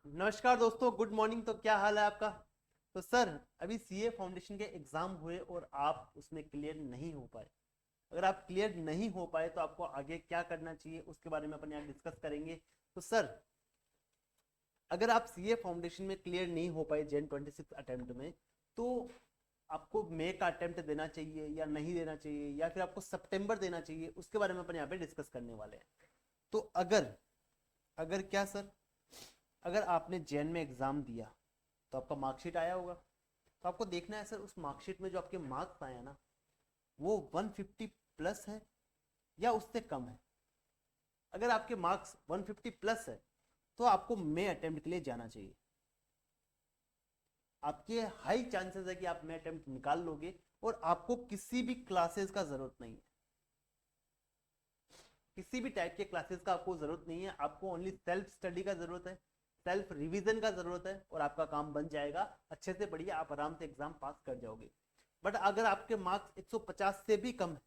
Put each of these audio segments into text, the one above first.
नमस्कार दोस्तों, good morning. तो क्या हाल है आपका? तो सर, अभी सीए फाउंडेशन के एग्जाम हुए और आप उसमें क्लियर नहीं हो पाए। अगर आप क्लियर नहीं हो पाए तो आपको आगे क्या करना चाहिए उसके बारे में अपन यहाँ डिस्कस करेंगे। तो सर, अगर आप सीए फाउंडेशन में क्लियर नहीं हो पाए जैन 26 अटेम्प्ट में, तो आपको मई का अटेम्प्ट देना चाहिए या नहीं देना चाहिए, या फिर आपको सितंबर देना चाहिए, उसके बारे में अपन यहाँ पे डिस्कस करने वाले हैं। तो अगर अगर क्या सर, अगर आपने जैन में एग्जाम दिया तो आपका मार्कशीट आया होगा। तो आपको देखना है सर, उस मार्कशीट में जो आपके मार्क्स आए हैं ना, वो 150 प्लस है या उससे कम है। अगर आपके मार्क्स 150 प्लस है तो आपको मे अटेम्प्ट के लिए जाना चाहिए। आपके हाई चांसेस है कि आप मे अटेम्प्ट निकाल लोगे और आपको किसी भी क्लासेस का जरूरत नहीं है। किसी भी टाइप के क्लासेस का आपको जरूरत नहीं है। आपको ओनली सेल्फ स्टडी का जरूरत है, सेल्फ रिवीजन का जरूरत है, और आपका काम बन जाएगा। अच्छे से पढ़िए, आप आराम से एग्जाम पास कर जाओगे। बट अगर आपके मार्क्स 150 से भी कम है,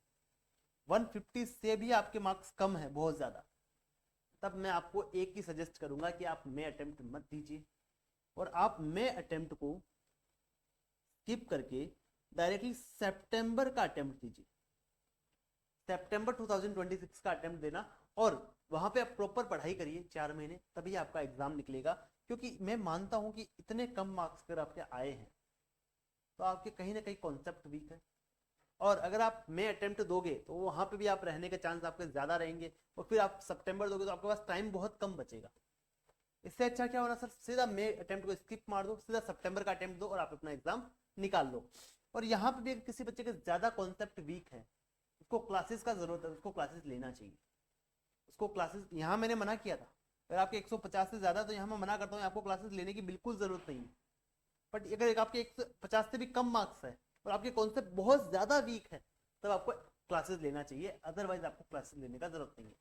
150 से भी आपके मार्क्स कम है बहुत ज्यादा, तब मैं आपको एक ही सजेस्ट करूंगा कि आप मे अटेम्प्ट मत दीजिए, और आप मे अटेम्प्ट को स्किप करके डायरेक्टली सितंबर का अटेम्प्ट दीजिए। सितंबर 2026 का अटेम्प्ट देना, और वहां पे आप प्रॉपर पढ़ाई करिए 4 महीने, तभी आपका एग्जाम निकलेगा। क्योंकि मैं मानता हूं कि इतने कम मार्क्स अगर आपके आए हैं तो आपके कहीं ना कहीं कॉन्सेप्ट वीक है। और अगर आप मे अटेम्प्ट दोगे तो वहां पे भी आप रहने के चांस आपके ज्यादा रहेंगे, और फिर आप सितंबर दोगे तो आपके पास टाइम बहुत कम बचेगा। इससे अच्छा क्या होना सर, सीधा मे अटेम्प्ट को स्किप मार दो, सीधा सितंबर का अटेम्प्ट दो और आप अपना एग्जाम निकाल लो। और यहाँ पे भी अगर किसी बच्चे के ज्यादा कॉन्सेप्ट वीक है, उसको क्लासेस का जरूरत है, उसको क्लासेस लेना चाहिए। उसको क्लासेस, यहाँ मैंने मना किया था, अगर आपके 150 से ज्यादा, तो यहाँ मैं मना करता हूँ, आपको क्लासेस लेने की बिल्कुल जरूरत नहीं है। बट अगर आपके 150 से भी कम मार्क्स है और आपके कॉन्सेप्ट बहुत ज्यादा वीक है, तब आपको क्लासेस लेना चाहिए। अदरवाइज आपको क्लासेस लेने का जरूरत नहीं है।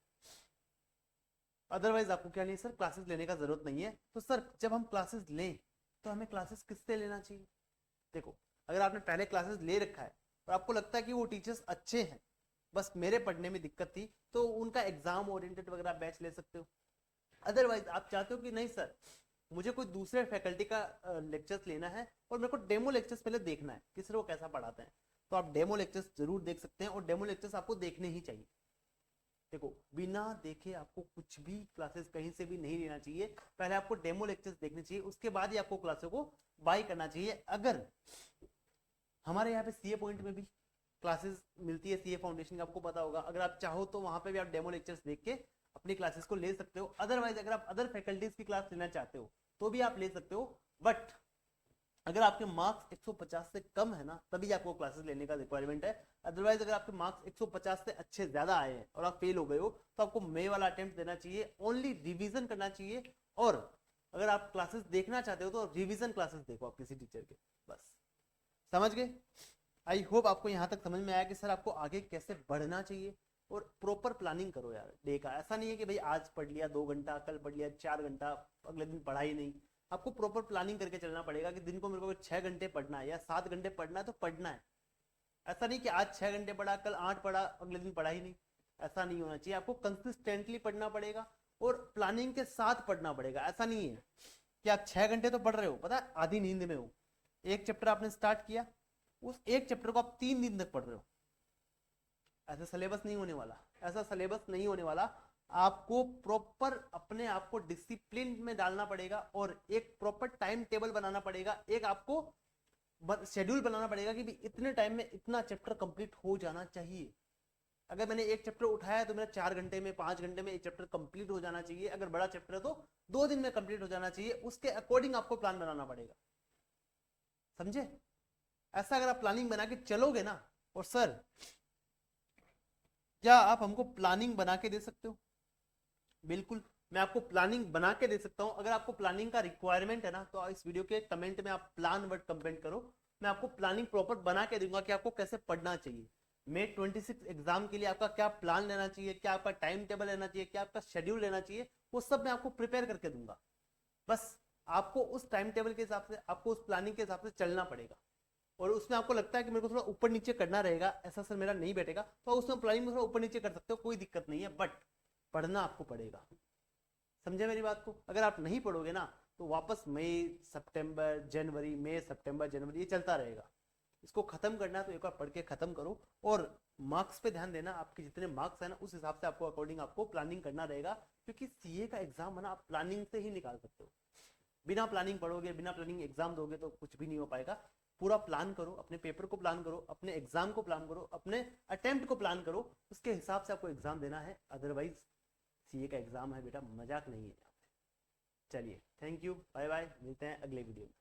अदरवाइज आपको क्या नहीं सर, क्लासेस लेने का जरूरत नहीं है। तो सर, जब हम क्लासेस लें तो हमें क्लासेस किससे लेना चाहिए? देखो, अगर आपने पहले क्लासेस ले रखा है और आपको लगता है कि वो टीचर्स अच्छे हैं, बस मेरे पढ़ने में दिक्कत थी, तो उनका एग्जाम ओरिएंटेड वगैरह बैच ले सकते हो। अदरवाइज आप चाहते हो कि नहीं सर, मुझे कोई दूसरे फैकल्टी का लेक्चर्स लेना है और मेरे को डेमो लेक्चर्स पहले देखना है कि सर वो कैसा पढ़ाते हैं, तो आप डेमो लेक्चर्स जरूर देख सकते हैं, और डेमो लेक्चर्स आपको देखने ही चाहिए। देखो, बिना देखे आपको कुछ भी क्लासेस कहीं से भी नहीं लेना चाहिए। पहले आपको डेमो लेक्चर्स देखने चाहिए, उसके बाद ही आपको क्लासों को बाय करना चाहिए। अगर हमारे यहाँ पे सीए पॉइंट में भी क्लासेस मिलती है सीए फाउंडेशन का, आपको पता होगा, अगर आप चाहो तो वहां पे भी आप डेमो लेक्चर्स देख के अपनी क्लासेस को ले सकते हो। अदरवाइज अगर आप अदर फैकल्टीज की क्लास लेना चाहते हो तो भी आप ले सकते हो। बट अगर आपके मार्क्स 150 से कम है ना, तभी आपको क्लासेस लेने का रिक्वायरमेंट है। अदरवाइज अगर आपके मार्क्स 150 से अच्छे ज्यादा आए हैं और आप फेल हो गए हो, तो आपको मे वाला अटेम्प्ट देना चाहिए, ओनली रिवीजन करना चाहिए। और अगर आप क्लासेस देखना चाहते हो तो रिवीजन क्लासेस देखो आप किसी टीचर के, बस। समझ गए? आई होप आपको यहाँ तक समझ में आया कि सर आपको आगे कैसे बढ़ना चाहिए। और प्रॉपर प्लानिंग करो यार डे का। ऐसा नहीं है कि भाई आज पढ़ लिया 2 घंटा, कल पढ़ लिया 4 घंटा, अगले दिन पढ़ा ही नहीं। आपको प्रॉपर प्लानिंग करके चलना पड़ेगा कि दिन को मेरे को 6 घंटे पढ़ना है या 7 घंटे पढ़ना है तो पढ़ना है। ऐसा नहीं कि आज 6 घंटे पढ़ा, कल 8 पढ़ा, अगले दिन पढ़ा ही नहीं। ऐसा नहीं होना चाहिए। आपको कंसिस्टेंटली पढ़ना पड़ेगा और प्लानिंग के साथ पढ़ना पड़ेगा। ऐसा नहीं है कि आप 6 घंटे तो पढ़ रहे हो, पता है आधी नींद में हो। एक चैप्टर आपने स्टार्ट किया, उस एक चैप्टर को आप 3 दिन तक पढ़ रहे हो। ऐसा सिलेबस नहीं होने वाला। ऐसा सिलेबस नहीं होने वाला। आपको प्रॉपर अपने आप को डिसिप्लिन में डालना पड़ेगा और एक प्रॉपर टाइम टेबल बनाना पड़ेगा। एक आपको शेड्यूल बनाना पड़ेगा कि इतने टाइम में इतना चैप्टर कंप्लीट हो जाना चाहिए। अगर मैंने एक चैप्टर उठाया तो मेरा 4 घंटे में, 5 घंटे में एक चैप्टर कंप्लीट हो जाना चाहिए। अगर बड़ा चैप्टर है तो 2 दिन में कंप्लीट हो जाना चाहिए। उसके अकॉर्डिंग आपको प्लान बनाना पड़ेगा। समझे? ऐसा अगर आप प्लानिंग बना के चलोगे ना, और सर क्या आप हमको प्लानिंग बना के दे सकते हो? बिल्कुल, मैं आपको प्लानिंग बना के दे सकता हूं। अगर आपको प्लानिंग का रिक्वायरमेंट है ना, तो इस वीडियो के कमेंट में आप प्लान वर्ड कमेंट करो। मैं आपको प्लानिंग प्रॉपर बना के दूंगा कि आपको कैसे पढ़ना चाहिए। मे 26 एग्जाम के लिए आपका क्या प्लान लेना चाहिए, क्या आपका टाइम टेबल लेना चाहिए, क्या आपका शेड्यूल लेना चाहिए, वो सब मैं आपको प्रिपेयर करके दूंगा। बस आपको उस टाइम टेबल के हिसाब से, आपको उस प्लानिंग के हिसाब से चलना पड़ेगा। और उसमें आपको लगता है कि मेरे को थोड़ा ऊपर नीचे करना रहेगा, ऐसा सर मेरा नहीं बैठेगा, तो उसमें प्लानिंग में थोड़ा ऊपर नीचे कर सकते हो, कोई दिक्कत नहीं है। बट पढ़ना आपको पड़ेगा। समझे मेरी बात को? अगर आप नहीं पढ़ोगे ना, तो वापस मई सितंबर जनवरी, मई सितंबर जनवरी, ये चलता रहेगा। इसको खत्म करना है तो एक बार पढ़ के खत्म करो, और मार्क्स पे ध्यान देना, आपके जितने मार्क्स है ना उस हिसाब से आपको अकॉर्डिंग आपको प्लानिंग करना रहेगा, क्योंकि सीए का एग्जाम है ना आप प्लानिंग से ही निकाल सकते हो। बिना प्लानिंग पढ़ोगे, बिना प्लानिंग एग्जाम दोगे तो कुछ भी नहीं हो पाएगा। पूरा प्लान करो, अपने पेपर को प्लान करो, अपने एग्जाम को प्लान करो, अपने अटेम्प्ट को प्लान करो, उसके हिसाब से आपको एग्जाम देना है। अदरवाइज सीए का एग्जाम है बेटा, मजाक नहीं है। चलिए, थैंक यू, बाय बाय, मिलते हैं अगले वीडियो में।